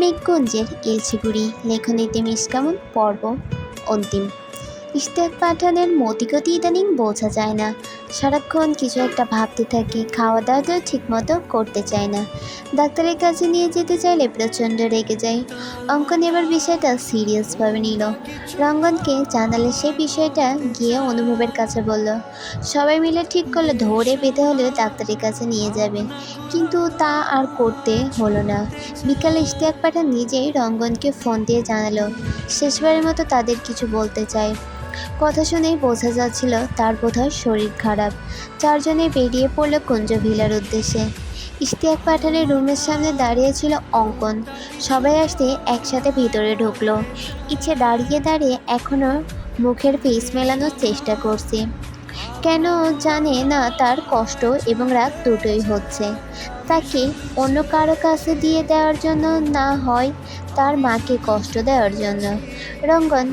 মেঘগঞ্জের ইলচিগুড়ি লেখনীতে মিসকামুন পর্ব অন্তিম। ইশতিয়াক পাঠানের মতিগতি ইদানিং বোঝা যায় না। সারাক্ষণ কিছু একটা ভাবতে থাকে, খাওয়া দাওয়াটাও ঠিকমতো করতে চায় না। ডাক্তারের কাছে নিয়ে যেতে চাইলে প্রচণ্ড রেগে যায়। অঙ্কন এবার বিষয়টা সিরিয়াসভাবে নিল। রঙ্গনকে জানালে সে বিষয়টা গিয়ে অনুভবের কাছে বলল। সবাই মিলে ঠিক করলে ধরে বেঁধে হলেও ডাক্তারের কাছে নিয়ে যাবে, কিন্তু তা আর করতে হলো না। বিকালে ইশতিয়াক পাঠান নিজেই রঙ্গনকে ফোন দিয়ে জানালো শেষবারের মতো তাদের কিছু বলতে চায়। কথা শুনেই বোঝা যাচ্ছিল তার বোধহয় শরীর খারাপ। চারজনে বেরিয়ে পড়ল কুঞ্জ ভিলার উদ্দেশ্যে। ইশতিয়াক পাঠানের রুমের সামনে দাঁড়িয়ে ছিল অঙ্কন। সবাই আসতে একসাথে ভিতরে ঢুকলো। ইচ্ছে দাঁড়িয়ে দাঁড়িয়ে এখনও মুখের ফেস মেলানোর চেষ্টা করছে। কেন জানে না তার কষ্ট এবং রাগ দুটোই হচ্ছে। তাকে অন্য কারো কাছে দিয়ে দেওয়ার জন্য, না হয় তার মাকে কষ্ট দেওয়ার জন্য। রঙ্গন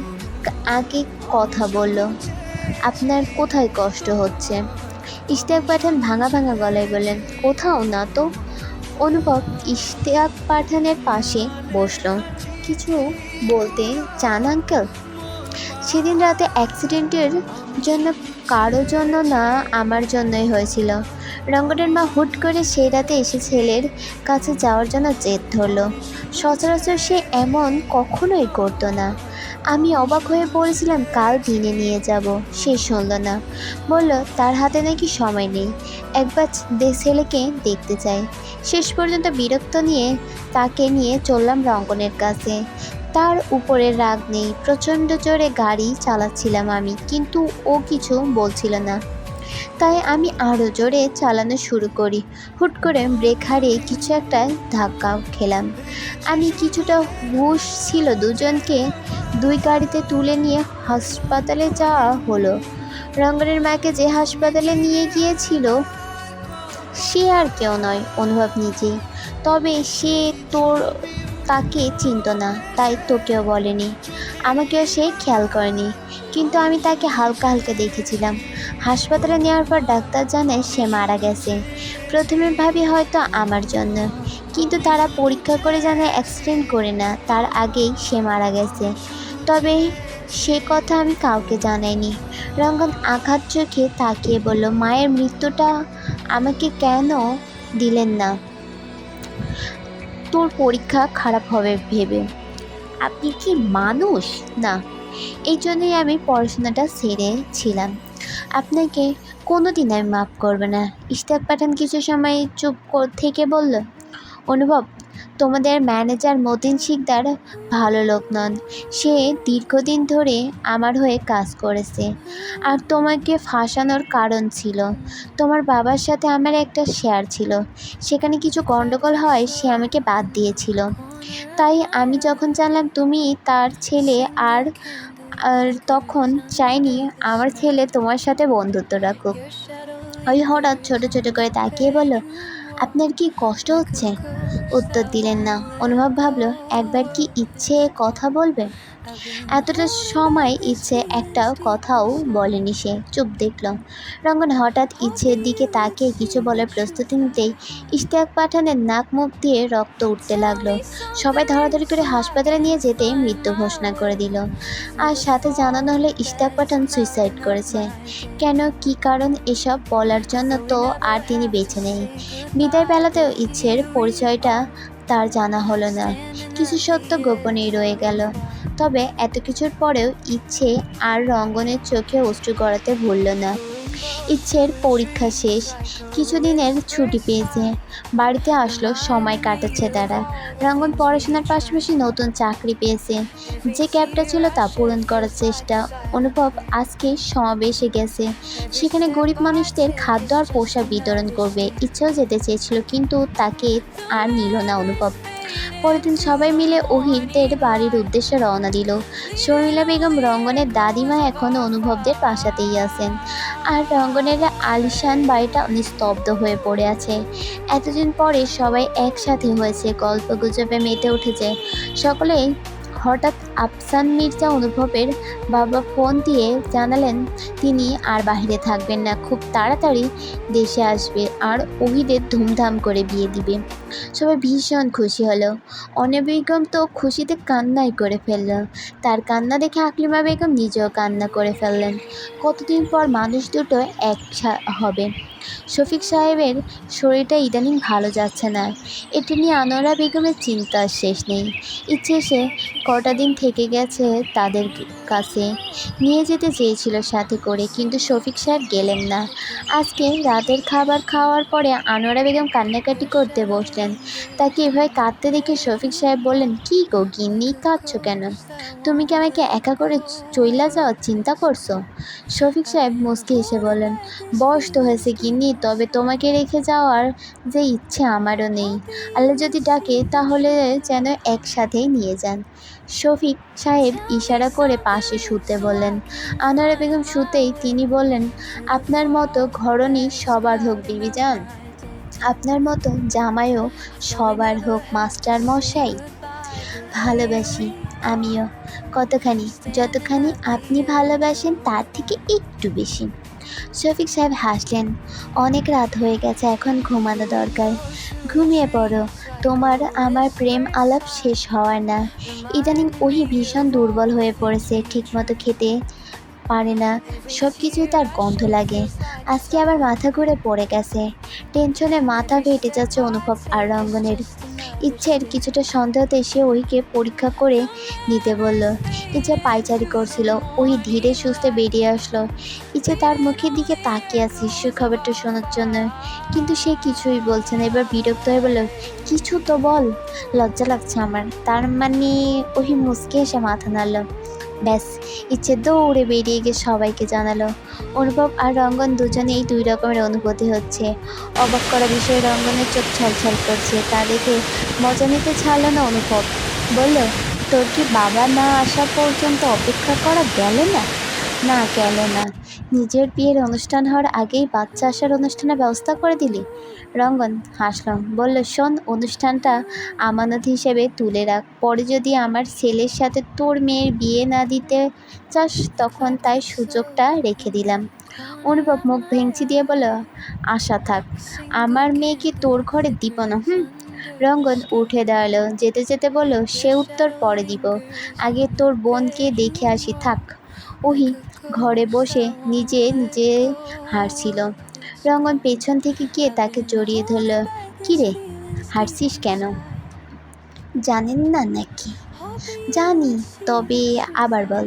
আগে কথা বলল, আপনার কোথায় কষ্ট হচ্ছে? ইশতিয়াক পাঠান ভাঙা ভাঙা গলায় বললেন, কোথাও না তো। অনুভব ইশতিয়াক পাঠানের পাশে বসলো। কিছু বলতে চান আঙ্কেল? সেদিন রাতে অ্যাক্সিডেন্টের জন্য কারোর জন্য না, আমার জন্যই হয়েছিল। রঙ্গনের মা হুট করে সেই রাতে এসে ছেলের কাছে যাওয়ার জন্য জেদ ধরল। সচরাচর সে এমন কখনোই করতো না। আমি অবাক হয়ে পড়েছিলাম কাল দিনে নিয়ে যাব, সে শুনল না। বলল তার হাতে নাকি সময় নেই, একবার ছেলেকে দেখতে চাই। শেষ পর্যন্ত বিরক্ত নিয়ে তাকে নিয়ে চললাম রঙ্গনের কাছে। তার উপরে রাগ নেই, প্রচণ্ড জোরে গাড়ি চালাচ্ছিলাম আমি, কিন্তু ও কিছু বলছিল না। তাই আমি আরও জোরে চালানো শুরু করি। হুট করে ব্রেক হারিয়ে কিছু একটা ধাক্কা খেলাম। আমি কিছুটা হুঁশ ছিল, দুজনকে দুই গাড়িতে তুলে নিয়ে হাসপাতালে যাওয়া হলো। রঙ্গনের মাকে যে হাসপাতালে নিয়ে গিয়েছিল সে আর কেউ নয়, অনুভব নিজেই। তবে সে তাকে চিনত না, তাই তোকেও বলেনি, আমাকেও সে খেয়াল করেনি, কিন্তু আমি তাকে হালকা হালকা দেখেছিলাম। হাসপাতালে নেওয়ার পর ডাক্তার জানায় সে মারা গেছে। প্রথমে ভাবি হয়তো আমার জন্য, কিন্তু তারা পরীক্ষা করে জানায় অ্যাক্সিডেন্ট করে না, তার আগেই সে মারা গেছে। তবে সে কথা আমি কাউকে জানাইনি। রঙ্গন আঘাত চোখে তাকিয়ে বলল, মায়ের মৃত্যুটা আমাকে কেন দিলেন না? তোর পরীক্ষা খারাপ হবে ভেবে। আপনি কি মানুষ না? এই জন্যই আমি পড়াশোনাটা ছেড়েছিলাম। আপনাকে কোনো দিন আমি মাফ করবো না। ইশতিয়াক পাঠান কিছু সময় চুপ থেকে বলল, অনুভব, তোমাদের ম্যানেজার মতিন শিকদার ভালো লোক নন। সে দীর্ঘদিন ধরে আমার হয়ে কাজ করেছে। আর তোমাকে ফাঁসানোর কারণ ছিল, তোমার বাবার সাথে আমার একটা শেয়ার ছিল, সেখানে কিছু গণ্ডগোল হয়, সে আমাকে বাদ দিয়েছিল। তাই আমি যখন জানলাম তুমি তার ছেলে, আর আর তখন চাইনি আমার ছেলে তোমার সাথে বন্ধুত্ব রাখুক। ওই হঠাৎ ছোট ছোট করে তাকিয়ে বলল, আপনার কি কষ্ট হচ্ছে? উত্তর দিলেন না। অনুভব ভাবল একবার কি ইচ্ছে কথা বলবে। এতটা সময় ইচ্ছে একটা কথাও বলেনি, সে চুপ দেখল। রঙ্গন হঠাৎ ইচ্ছের দিকে তাকিয়ে কিছু বলার প্রস্তুতি নিতেই ইশতিয়াক পাঠানের নাক মুখ দিয়ে রক্ত উঠতে লাগলো। সবাই ধরাধরি করে হাসপাতালে নিয়ে যেতে মৃত্যু ঘোষণা করে দিল। আর সাথে জানানো হলো ইশতিয়াক পাঠান সুইসাইড করেছে। কেন, কি কারণ, এসব বলার জন্য তো আর তিনি বেঁচে নেই। বিদায় বেলাতেও ইচ্ছের পরিচয়টা তার জানা হলো না। কিছু সত্য গোপনেই রয়ে গেল। তবে এত কিছুর পরেও ইচ্ছে আর রঙ্গনের চোখে অশ্রু গড়াতে ভুলল না। ইচ্ছের পরীক্ষা শেষ, কিছুদিনের ছুটি পেয়েছে, বাড়িতে আসলো, সময় কাটাচ্ছে তারা। রঙ্গন পড়াশোনার পাশাপাশি নতুন চাকরি পেয়েছে, যে গ্যাপটা ছিল তা পূরণ করার চেষ্টা। অনুভব আজকে সমাবেশে গেছে, সেখানে গরিব মানুষদের খাদ্য আর পোশাক বিতরণ করবে। ইচ্ছেও যেতে চেয়েছিল, কিন্তু তাকে আর নিল না অনুভব। পরের দিন সবাই মিলে ওহিরদের বাড়ির উদ্দেশ্যে রওনা দিল। শর্মিলা বেগম, রঙ্গনের দাদিমা, এখনও অনুভবদের বাসাতেই আছেন। আর রঙ্গনের আলিশান বাড়িটা নিস্তব্ধ হয়ে পড়ে আছে। এতদিন পরে সবাই একসাথে হয়েছে, গল্প গুজবে মেতে উঠেছে। সকলেই হঠাৎ আফসান মির্জা অনুভবের বাবা ফোন দিয়ে জানালেন তিনি আর বাইরে থাকবেন না, খুব তাড়াতাড়ি দেশে আসবে আর ওহিদের ধুমধাম করে বিয়ে দিবে। সবাই ভীষণ খুশি হলো। অনিয়া বেগম তো খুশিতে কান্নাই করে ফেলল। তার কান্না দেখে আকলিমা বেগম নিজেও কান্না করে ফেললেন। কতদিন পর মানুষ দুটো এক হবে। শফিক সাহেবের শরীরটা ইদানিং ভালো যাচ্ছে না, এটা নিয়ে আনোয়ারা বেগমের চিন্তার শেষ নেই। ইচ্ছে সে কটা দিন থেকে গেছে তাদের কাছে, নিয়ে যেতে চেয়েছিল সাথে করে, কিন্তু শফিক সাহেব গেলেন না। আজকে রাতের খাবার খাওয়ার পরে আনোয়ারা বেগম কান্নাকাটি করতে বসলেন। তাকে এভাবে কাঁদতে দেখে শফিক সাহেব বললেন, কী গো গিন্নি, কাঁদছো কেন? তুমি কি আমাকে একা করে চইলা যাওয়ার চিন্তা করছো? শফিক সাহেব মুচকি হেসে বললেন, বয়স তো হয়েছে গিন্নি, তবে তোমাকে রেখে যাওয়ার যে ইচ্ছে আমারও নেই। আল্লাহ যদি ডাকে তাহলে যেন একসাথেই নিয়ে যান। শফিক সাহেব ইশারা করে পাশে শুতে বললেন। আনোয়ারা বেগম শুতেই তিনি বললেন, আপনার মতো ঘরণী সবার হোক বিবিজান, আপনার মতো জামাইও সবার হোক মাস্টার মশাই। ভালোবাসি আমিও, কতখানি, যতখানি আপনি ভালোবাসেন তার থেকে একটু বেশি। শফিক সাহেব হাসলেন। অনেক রাত হয়ে গেছে, এখন ঘুমানো দরকার। ঘুমিয়ে পড়ো, তোমার আমার প্রেম আলাপ শেষ হওয়ার না। ইদানিং ওহি ভীষণ দুর্বল হয়ে পড়েছে, ঠিকমতো খেতে পারে না, সব কিছুই তার গন্ধ লাগে। আজকে আবার মাথা ঘুরে পড়ে গেছে। টেনশনে মাথা ফেটে যাচ্ছে অনুভব আর রঙ্গনের। ইচ্ছের কিছুটা সন্দেহতে সে ওহিকে পরীক্ষা করে নিতে বলল। ইচ্ছে পায়চারি করছিল। ওহি ধীরে সুস্থে বেরিয়ে আসলো। ইচ্ছে তার মুখের দিকে তাকিয়ে আছে সুখবরটা শোনার জন্য, কিন্তু সে কিছুই বলছে না। এবার বিরক্ত হয়ে বলল, কিছু তো বল, লজ্জা লাগছে আমার। তার মানে? ওহি মুচকে এসে মাথা নাড়ল। ব্যাস, ইচ্ছে দৌড়ে বেরিয়ে গিয়ে সবাইকে জানালো। অনুভব আর রঙ্গন দুজনেই দুই রকমের অনুভূতি হচ্ছে। অবাক করা বিষয়ে রঙ্গনের চোখ ছলছল করছে, তা দেখে মজা নিতে ছাড়ল না অনুভব। বলল, তোর কি বাবা না আসা পর্যন্ত অপেক্ষা করা গেল না? না গেল না। নিজের বিয়ের অনুষ্ঠান হওয়ার আগেই বাচ্চা আসার অনুষ্ঠানের ব্যবস্থা করে দিলি? রঙ্গন হাসল, বলল, শোন, অনুষ্ঠানটা আমানত হিসেবে তুলে রাখ। পরে যদি আমার ছেলের সাথে তোর মেয়ের বিয়ে না দিতে চাস তখন তাই সুযোগটা রেখে দিলাম। অনুভব মুখ ভেঙচি দিয়ে বলল, আশা থাক, আমার মেয়েকে তোর ঘরে দিব না। রঙ্গন উঠে দাঁড়ালো, যেতে যেতে বলল, সে উত্তর পরে দিব, আগে তোর বোনকে দেখে আসি। থাক। ওহি ঘরে বসে নিজে নিজে হাসছিল। রঙ্গন পেছন থেকে গিয়ে তাকে জড়িয়ে ধরল। কিরে, হাসছিস কেন? জানেন না নাকি? জানি, তবে আবার বল।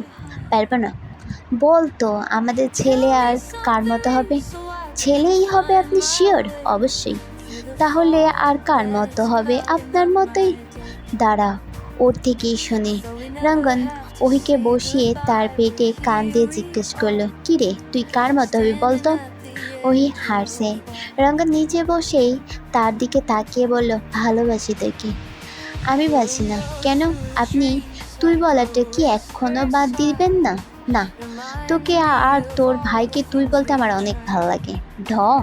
পারবো না। বল তো, আমাদের ছেলে আর কার মতো হবে? ছেলেই হবে। আপনি শিওর? অবশ্যই। তাহলে আর কার মতো হবে? আপনার মতোই। দাঁড়া, ওর থেকেই শুনে। রঙ্গন ওহিকে বসিয়ে তার পেটে কান দিয়ে জিজ্ঞেস করলো, কিরে, তুই কার মতো হবি বলতো? ওহি হাসছে। রঙ্গন নিচে বসেই তার দিকে তাকিয়ে বলল, ভালোবাসি তোকে। আমি বাসি না। কেন? আপনি তুই বলাটা কি এখনও বাদ দিবেন না? না, তোকে আর তোর ভাইকে তুই বলতে আমার অনেক ভালো লাগে। ঢং।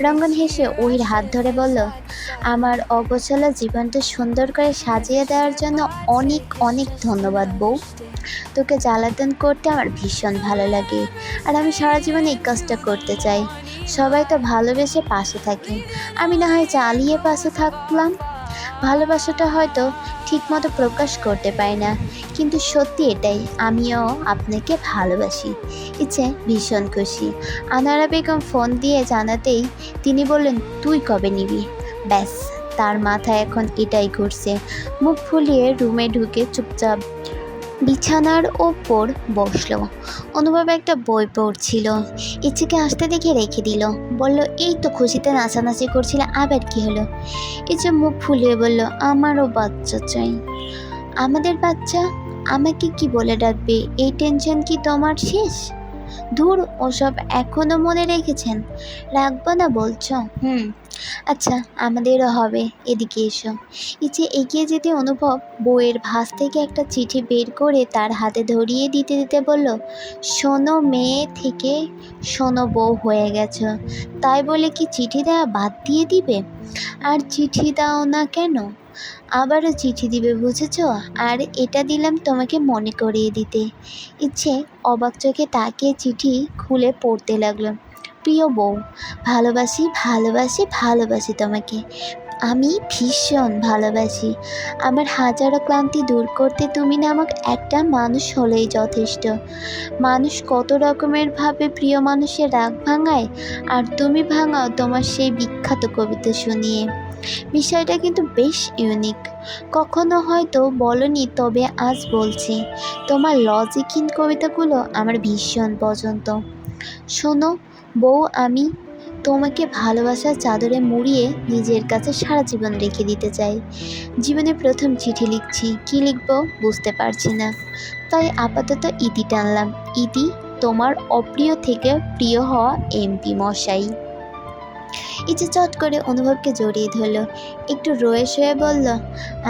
রঙ্গন হেসে ওহির হাত ধরে বলল, আমার অগোছালো জীবনটা সুন্দর করে সাজিয়ে দেওয়ার জন্য অনেক অনেক ধন্যবাদ বউ। তোকে জ্বালাতন করতে আমার ভীষণ ভালো লাগে, আর আমি সারা জীবন এই কাজটা করতে চাই। সবাই তো ভালোবেসে পাশে থাকে, আমি না হয় জ্বালিয়ে পাশে থাকলাম। ভালোবাসাটা হয়তো ঠিকমতো প্রকাশ করতে পারি না, কিন্তু সত্যি এটাই, আমিও আপনাকে ভালোবাসি। ইচ্ছে ভীষণ খুশি। আনোয়ারা বেগম ফোন দিয়ে জানাতেই তিনি বললেন, তুই কবে নিবি? ব্যাস, তার মাথায় এখন এটাই ঘুরছে। মুখ ফুলিয়ে রুমে ঢুকে চুপচাপ বিছানার ওপর বসলো। অনুভব একটা বই পড়ছিল। ইচ্ছেকে আসতে দেখে রেখে দিল। বলল, এই তো খুশিতে নাচানাচি করছিল, আবার কি হলো? ইচ্ছে মুখ ফুলিয়ে বলল, আমারও বাচ্চা চাই। আমাদের বাচ্চা? আমাকে কি বলে ডাকবে? এই টেনশন কি তোমার শেষ? ধুর, ওসব এখনো মনে রেখেছেন? রাখবো না বলছো? আচ্ছা, আমাদেরও হবে। এদিকে এসো। ইচ্ছে এগিয়ে যেতে অনুভব বউয়ের ভাঁজ থেকে একটা চিঠি বের করে তার হাতে ধরিয়ে দিতে দিতে বলল, শোনো, মেয়ে থেকে শোনো বউ হয়ে গেছো, তাই বলে কি চিঠি দেওয়া বাদ দিয়ে দিবে? আর চিঠি দাও না কেন? আবারও চিঠি দিবে বুঝেছ? আর এটা দিলাম তোমাকে মনে করিয়ে দিতে। ইচ্ছে অবাক চোখে তাকিয়ে চিঠি খুলে পড়তে লাগলো। প্রিয় বউ, ভালোবাসি ভালোবাসি ভালোবাসি তোমাকে। আমি ভীষণ ভালোবাসি। আমার হাজারো ক্লান্তি দূর করতে তুমি নামক একটা মানুষ হলেই যথেষ্ট। মানুষ কত রকমের ভাবে প্রিয় মানুষের রাগ ভাঙায়, আর তুমি ভাঙাও তোমার সেই বিখ্যাত কবিতা শুনিয়ে। বিষয়টা কিন্তু বেশ ইউনিক। কখনো হয়তো বলনি, তবে আজ বলছি। তোমার লজিকহীন কবিতাগুলো আমার ভীষণ পছন্দ। শোনো বউ, আমি তোমাকে ভালোবাসার চাদরে মুড়িয়ে নিজের কাছে সারা জীবন রেখে দিতে চাই। জীবনে প্রথম চিঠি লিখছি, কী লিখবো বুঝতে পারছি না, তাই আপাতত ইতি টানলাম। ইতি, তোমার অপ্রিয় থেকে প্রিয় হওয়া এমপি মশাই। ইচ্ছে চট করে অনুভবকে জড়িয়ে ধরল। একটু রয়ে শয়ে বলল,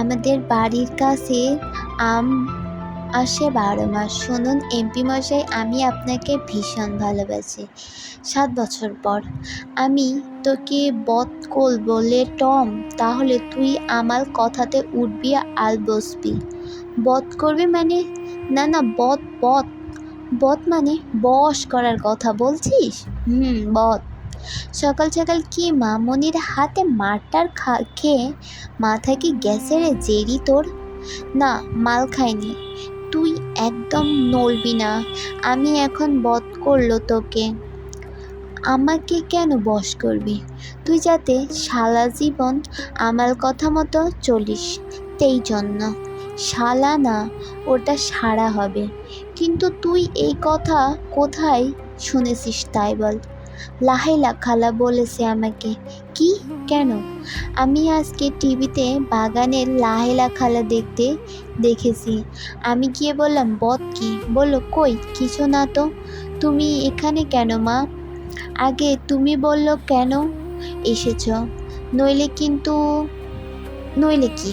আমাদের বাড়ির কাছে আম আসে 12 মাস। শুনুন এমপি মশাই, আমি আপনাকে ভীষণ ভালোবাসি। 7 বছর পর আমি তোকে বৎকল বলে টম, তাহলে তুই আমার কথাতে উঠবি আর বসবি। বধ করবি মানে? না না, বধ বধ। বধ মানে বশ করার কথা বলছিস? বধ। সকাল সকাল কি মামনির হাতে মারটার খেয়ে মাথা কি গেছে রে জেরি তোর? না, মাল খাইনি। তুই একদম নড়বি না। আমি এখন বধ করলো তোকে। আমাকে কেন বশ করবি? তুই যাতে সারা জীবন আমার কথা মতো চলিস, সেই জন্য। শালা না, ওটা সারা হবে। কিন্তু তুই এই কথা কোথায় শুনেছিস তাই বল? লাহেলা খালা বলেছে আমাকে। কি? কেন? আমি আজকে টিভিতে বাগানের লাহেলা খালা দেখেছি। আমি গিয়ে বললাম, বদ কি? বললো, কই কিছু না তো। তুমি এখানে কেন মা? আগে তুমি বললো কেন এসেছ? নইলে কিন্তু। নইলে কি?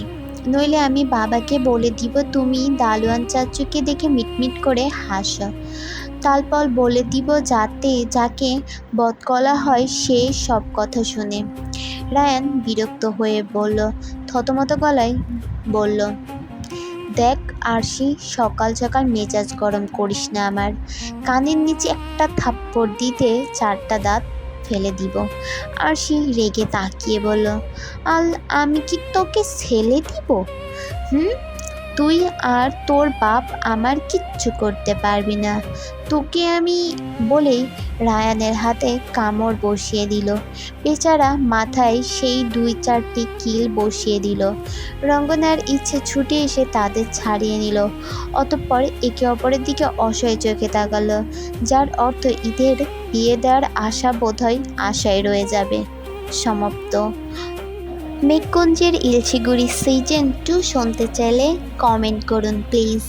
নইলে আমি বাবাকে বলে দিব তুমি দালুয়ান চাচুকে দেখে মিটমিট করে হাসো। তারপর বলে দিব যাকে বদকলা হয় সে সব কথা শুনে। রায়ান বিরক্ত হয়ে বলল, থতমত গলায় বলল, দেখ আরশি, সকাল সকাল মেজাজ গরম করিস না আমার। কানের নিচে একটা থাপ্পড় দিতে 4টা দাঁত ফেলে দিব। আরশি রেগে তাকিয়ে বলল, আমি কি তোকে ছেলে দিব? তুই আর তোর বাপ আমার কিচ্ছু করতে পারবি না। তোকে আমি। বলেই রায়ানের হাতে কামড় বসিয়ে দিল। বেচারা মাথায় সেই 2-4টি কিল বসিয়ে দিল। রঙ্গনার ইচ্ছে ছুটে এসে তাদের ছাড়িয়ে নিল। অতঃপর একে অপরের দিকে অসহায় চোখে তাকালো, যার অর্থ ঈদের বিয়ে দেওয়ার আশা বোধহয় আশায় রয়ে যাবে। সমাপ্ত। মেঘকুঞ্জের ইলশিগুড়ি সিজন 2 শুনতে চাইলে কমেন্ট করুন প্লিজ।